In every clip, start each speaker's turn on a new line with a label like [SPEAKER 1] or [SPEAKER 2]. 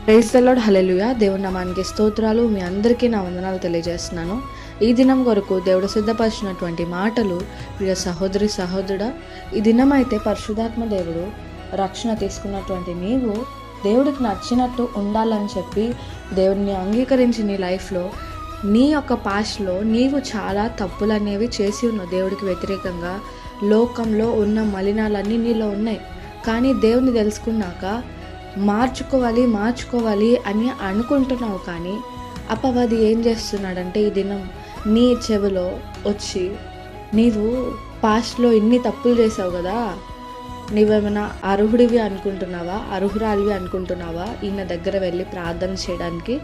[SPEAKER 1] Praise the lord, హల్లెలూయా. దేవుని నామానికి స్తోత్రాలు. మీ అందరికీ నా వందనాలు తెలియజేస్తున్నాను. ఈ దినం కొరకు దేవుడు సిద్ధపరిచినటువంటి మాటలు, ప్రియ సహోదరి సహోదరుడా, ఈ దినం అయితే పరిశుద్ధాత్మ దేవుడు రక్షణ తీసుకున్నటువంటి నీవు దేవుడికి నచ్చినట్టు ఉండాలని చెప్పి దేవుడిని అంగీకరించి నీ లైఫ్లో నీ యొక్క పాస్ట్లో నీవు చాలా తప్పులు అనేవి చేసి ఉన్నావు. దేవుడికి వ్యతిరేకంగా లోకంలో ఉన్న మలినాలన్నీ నీలో ఉన్నాయి. కానీ దేవుని తెలుసుకున్నాక మార్చుకోవాలి అని అనుకుంటున్నావు. కానీ అపవాది ఏం చేస్తున్నాడంటే ఈ దినం నీ చెవిలో వచ్చి, నీవు పాస్ట్లో ఇన్ని తప్పులు చేసావు కదా, నీవేమైనా అర్హుడివి అనుకుంటున్నావా, అర్హురాలివి అనుకుంటున్నావా, ఈయన దగ్గర వెళ్ళి ప్రార్థన చేయడానికి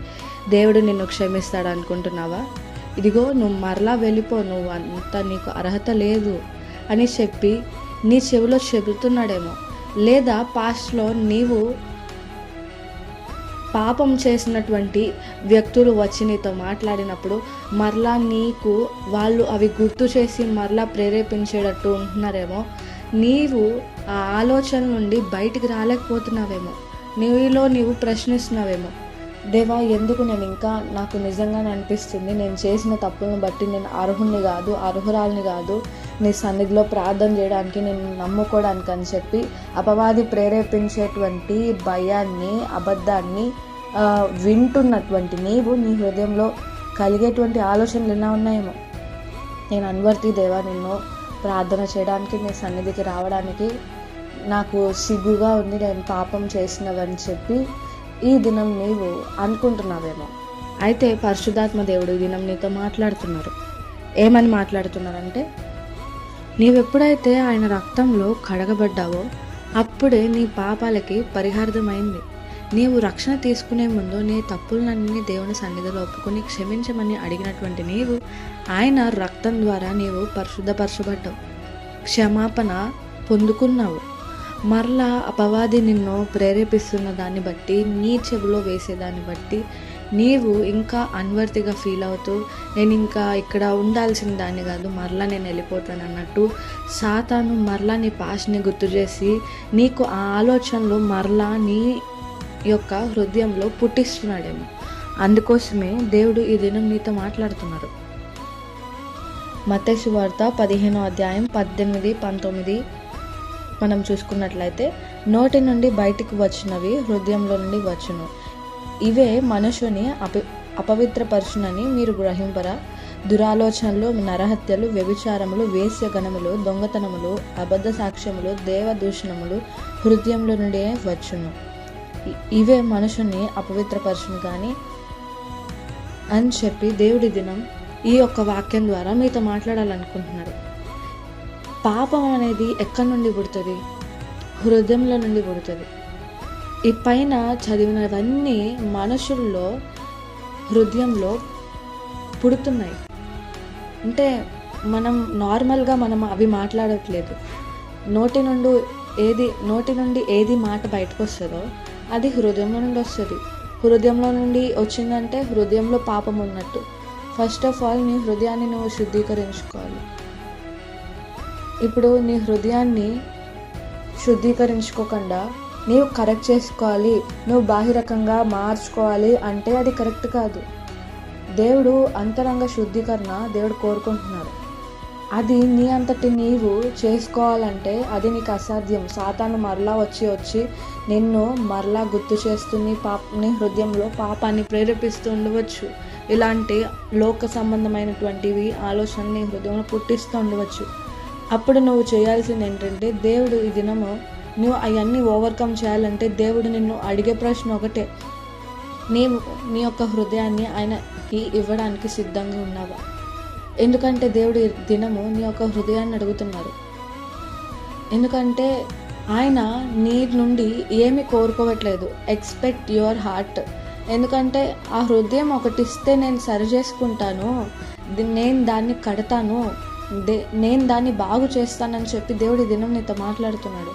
[SPEAKER 1] దేవుడు నిన్ను క్షమిస్తాడు అనుకుంటున్నావా, ఇదిగో నువ్వు మరలా వెళ్ళిపో, నువ్వు అంత నీకు అర్హత లేదు అని చెప్పి నీ చెవిలో చెబుతున్నాడేమో. లేదా పాస్ట్లో నీవు పాపం చేసినటువంటి వ్యక్తులు వచ్చి నీతో మాట్లాడినప్పుడు మరలా నీకు వాళ్ళు అవి గుర్తు చేసి మరలా ప్రేరేపించేటట్టు ఉంటున్నారేమో. నీవు ఆ ఆలోచన నుండి బయటికి రాలేకపోతున్నావేమో. నీలో నీవు ప్రశ్నిస్తున్నావేమో, దేవా ఎందుకు నేను ఇంకా, నాకు నిజంగానే అనిపిస్తుంది నేను చేసిన తప్పులను బట్టి నేను అర్హుణ్ణి కాదు, అర్హురాల్ని కాదు నీ సన్నిధిలో ప్రార్థన చేయడానికి, నేను నమ్ముకోవడానికి అని చెప్పి అపవాది ప్రేరేపించేటువంటి భయాన్ని, అబద్ధాన్ని వింటున్నటువంటి నీవు నీ హృదయంలో కలిగేటువంటి ఆలోచనలు ఎలా ఉన్నాయేమో. నేను అన్వర్తి దేవా, నిన్ను ప్రార్థన చేయడానికి, నీ సన్నిధికి రావడానికి నాకు సిగ్గుగా ఉంది, నేను పాపం చేసినవని చెప్పి ఈ దినం నీవు అనుకుంటున్నావేమో. అయితే పరిశుద్ధాత్మ దేవుడు ఈ దినం నీతో మాట్లాడుతున్నారు. ఏమని మాట్లాడుతున్నారంటే, నీవెప్పుడైతే ఆయన రక్తంలో కడగబడ్డావో అప్పుడే నీ పాపాలకి పరిహార్థమైంది. నీవు రక్షణ తీసుకునే ముందు నీ తప్పులన్నీ దేవుని సన్నిధిలో ఒప్పుకొని క్షమించమని అడిగినటువంటి నీవు ఆయన రక్తం ద్వారా నీవు పరిశుద్ధపరచబడ్డావు, క్షమాపణ పొందుకున్నావు. మరలా అపవాది నిన్ను ప్రేరేపిస్తున్న దాన్ని బట్టి, నీ చెవిలో వేసేదాన్ని బట్టి నీవు ఇంకా అన్వర్తిగా ఫీల్ అవుతూ, నేను ఇంకా ఇక్కడ ఉండాల్సిన దాన్ని కాదు, మరలా నేను వెళ్ళిపోతాను అన్నట్టు సాతాను మరలా నీ పాస్ట్ని గుర్తు చేసి నీకు ఆ ఆలోచనలు మరలా నీ యొక్క హృదయంలో పుట్టిస్తున్నాడేమో. అందుకోసమే దేవుడు ఈ దినం నీతో మాట్లాడుతున్నారు. మత్తయి సువార్త 15వ అధ్యాయం 18, 19 మనం చూసుకున్నట్లయితే, నోటి నుండి బయటికి వచ్చినవి హృదయంలో నుండి వచ్చును, ఇవే మనుషుని అపవిత్రపరచునని మీరు గ్రహింపరా. దురాలోచనలు, నరహత్యలు, వ్యభిచారములు, వేశ్యగణములు, దొంగతనములు, అబద్ధ సాక్ష్యములు, దేవదూషణములు హృదయంలో నుండి వచ్చును, ఇవే మనుషుని అపవిత్రపరచును కానీ అని చెప్పి దేవుడి దినం ఈ యొక్క వాక్యం ద్వారా మీతో మాట్లాడాలనుకుంటున్నారు. పాపం అనేది ఎక్కడి నుండి పుడుతుంది? హృదయంలో నుండి పుడుతుంది. ఈ పైన చదివినవన్నీ మనుషుల్లో హృదయంలో పుడుతున్నాయి. అంటే మనం నార్మల్గా మనం అవి మాట్లాడట్లేదు. నోటి నుండి ఏది మాట బయటకు వస్తుందో అది హృదయంలో నుండి వస్తుంది. హృదయంలో నుండి వచ్చిందంటే హృదయంలో పాపం ఉన్నట్టు. ఫస్ట్ ఆఫ్ ఆల్ నీ హృదయాన్ని నువ్వు శుద్ధీకరించుకోవాలి. ఇప్పుడు నీ హృదయాన్ని శుద్ధీకరించుకోకుండా నీవు కరెక్ట్ చేసుకోవాలి, నువ్వు బాహిరకంగా మార్చుకోవాలి అంటే అది కరెక్ట్ కాదు. దేవుడు అంతరంగ శుద్ధీకరణ దేవుడు కోరుకుంటున్నారు. అది నీ అంతటి నీవు చేసుకోవాలంటే అది నీకు అసాధ్యం. సాతాను మరలా వచ్చి నిన్ను మరలా గుర్తు చేస్తూ నీ హృదయంలో పాపాన్ని ప్రేరేపిస్తూ ఉండవచ్చు. ఇలాంటి లోక సంబంధమైనటువంటివి ఆలోచనలు నీ హృదయంలో పుట్టిస్తూ ఉండవచ్చు. అప్పుడు నువ్వు చేయాల్సింది ఏంటంటే, దేవుడు ఈ దినము నువ్వు అవన్నీ ఓవర్కమ్ చేయాలంటే దేవుడు నిన్ను అడిగే ప్రశ్న ఒకటే, నీ యొక్క హృదయాన్ని ఆయనకి ఇవ్వడానికి సిద్ధంగా ఉన్నావా? ఎందుకంటే దేవుడు ఈ దినము నీ యొక్క హృదయాన్ని అడుగుతున్నారు. ఎందుకంటే ఆయన నీ నుండి ఏమి కోరుకోవట్లేదు, ఎక్స్పెక్ట్ యువర్ హార్ట్. ఎందుకంటే ఆ హృదయం ఒకటి ఇస్తే నేను సరి చేసుకుంటాను, నేను దాన్ని కడతాను, నేను దాన్ని బాగు చేస్తానని చెప్పి దేవుడి దినం నీతో మాట్లాడుతున్నాడు.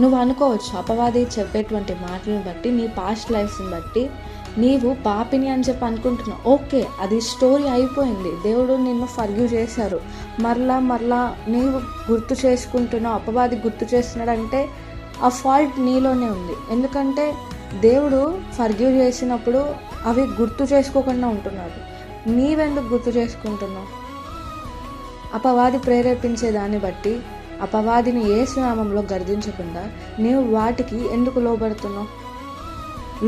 [SPEAKER 1] నువ్వు అనుకోవచ్చు అపవాది చెప్పేటువంటి మాటలను బట్టి, నీ పాస్ట్ లైఫ్ని బట్టి నీవు పాపిని అని చెప్పి అనుకుంటున్నావు. ఓకే, అది స్టోరీ అయిపోయింది. దేవుడు నిన్ను ఫర్గివ్ చేశారు. మరలా నీవు గుర్తు చేసుకుంటున్నావు, అపవాది గుర్తు చేస్తున్నాడంటే ఆ ఫాల్ట్ నీలోనే ఉంది. ఎందుకంటే దేవుడు ఫర్గివ్ చేసినప్పుడు అవి గుర్తు చేసుకోకుండా ఉంటున్నాడు. నీవెందుకు గుర్తు చేసుకుంటున్నావు? అపవాది ప్రేరేపించే దాన్ని బట్టి అపవాదిని యేసు నామంలో గర్దించకుండా నీవు వాటికి ఎందుకు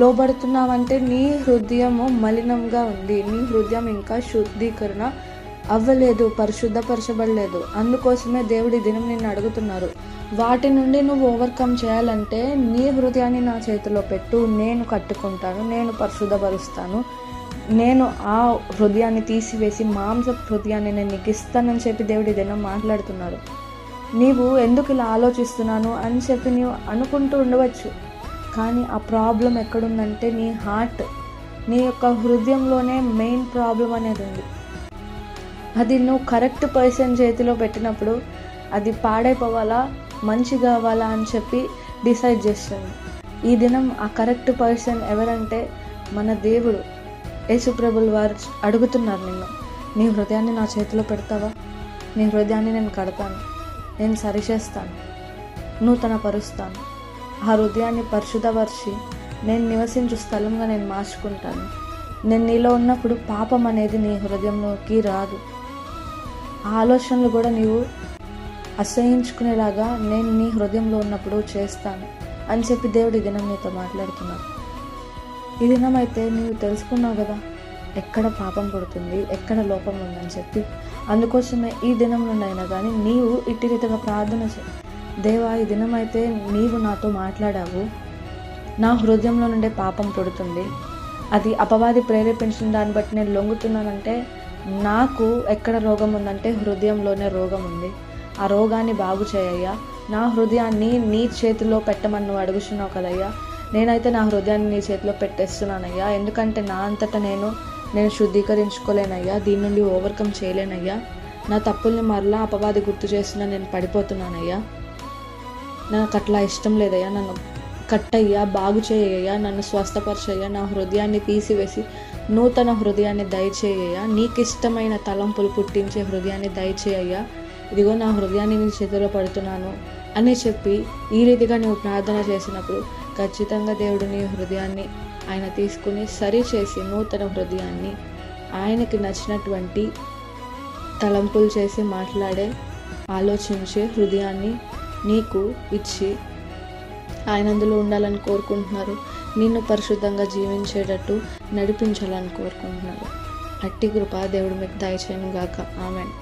[SPEAKER 1] లోబడుతున్నావంటే నీ హృదయము మలినంగా ఉంది. నీ హృదయం ఇంకా శుద్ధీకరణ అవ్వలేదు, పరిశుద్ధపరచబడలేదు. అందుకోసమే దేవుడి దినం నిన్ను అడుగుతున్నారు. వాటి నుండి నువ్వు ఓవర్కమ్ చేయాలంటే నీ హృదయాన్ని నా చేతిలో పెట్టు, నేను కట్టుకుంటాను, నేను పరిశుద్ధపరుస్తాను, నేను ఆ హృదయాన్ని తీసివేసి మాంసపు హృదయాన్ని నేను నీకు ఇస్తానని చెప్పి దేవుడి దినం మాట్లాడుతున్నారు. నీవు ఎందుకు ఇలా ఆలోచిస్తున్నాను అని చెప్పి నీవు అనుకుంటూ ఉండవచ్చు. కానీ ఆ ప్రాబ్లం ఎక్కడుందంటే నీ హార్ట్, నీ యొక్క హృదయంలోనే మెయిన్ ప్రాబ్లం అనేది ఉంది. అది నువ్వు కరెక్ట్ పర్సన్ చేతిలో పెట్టినప్పుడు అది పాడైపోవాలా మంచిగా అవ్వాలా అని చెప్పి డిసైడ్ చేస్తుంది. ఈ దినం ఆ కరెక్ట్ పర్సన్ ఎవరంటే మన దేవుడు యేసుప్రభుల వారు అడుగుతున్నారు నిన్ను, నీ హృదయాన్ని నా చేతిలో పెడతావా? నీ హృదయాన్ని నేను కడతాను, నేను సరిచేస్తాను, నూతన పరుస్తాను, ఆ హృదయాన్ని పరిశుద్ధపరిచి నేను నివసించు స్థలంగా నేను మార్చుకుంటాను. నేను నీలో ఉన్నప్పుడు పాపం అనేది నీ హృదయంలోకి రాదు. ఆ ఆలోచనలు కూడా నీవు అసహించుకునేలాగా నేను నీ హృదయంలో ఉన్నప్పుడు చేస్తాను అని చెప్పి దేవుడి దినం నీతో మాట్లాడుతున్నాను. ఈ దినం అయితే నీవు తెలుసుకున్నావు కదా ఎక్కడ పాపం పుడుతుంది, ఎక్కడ లోపం ఉందని చెప్పి. అందుకోసమే ఈ దినం నుండి అయినా కానీ నీవు ఇట్టి రీతిగా ప్రార్థన చేయి. దేవా, ఈ దినం అయితే నీవు నాతో మాట్లాడావు, నా హృదయంలో నుండే పాపం పుడుతుంది, అది అపవాది ప్రేరేపించిన దాన్ని బట్టి నేను లొంగుతున్నానంటే నాకు ఎక్కడ రోగం ఉందంటే హృదయంలోనే రోగం ఉంది. ఆ రోగాన్ని బాగు చేయయ్యా. నా హృదయాన్ని నీ చేతిలో పెట్టమని నువ్వు అడుగుతున్నావు కదయ్యా. నేనైతే నా హృదయాన్ని నీ చేతిలో పెట్టేస్తున్నానయ్యా. ఎందుకంటే నా అంతటా నేను శుద్ధీకరించుకోలేనయ్యా, దీని నుండి ఓవర్కమ్ చేయలేనయ్యా. నా తప్పుల్ని మరలా అపవాది గుర్తు చేస్తున్నా నేను పడిపోతున్నానయ్యా. నాకు అట్లా ఇష్టం లేదయ్యా, నన్ను కట్టయ్యా, బాగు చేయయ్యా, నన్ను స్వస్థపరచయ్యా, నా హృదయాన్ని తీసివేసి నూతన హృదయాన్ని దయచేయ్యా, నీకు ఇష్టమైన తలంపులు పుట్టించే హృదయాన్ని దయచేయ్యా. ఇదిగో నా హృదయాన్ని నీ చేతిలో పడుతున్నాను అని చెప్పి ఈ రీతిగా నువ్వు ప్రార్థన చేసినప్పుడు ఖచ్చితంగా దేవుడు నీ హృదయాన్ని ఆయన తీసుకుని సరి చేసి నూతన హృదయాన్ని ఆయనకి నచ్చినటువంటి తలంపులు చేసి మాట్లాడే ఆలోచించే హృదయాన్ని నీకు ఇచ్చి ఆయన అందులో ఉండాలని కోరుకుంటున్నారు. నిన్ను పరిశుద్ధంగా జీవించేటట్టు నడిపించాలని కోరుకుంటున్నారు. అట్టి కృప దేవుడు మీకు దయచేయను గాక. ఆమేన్.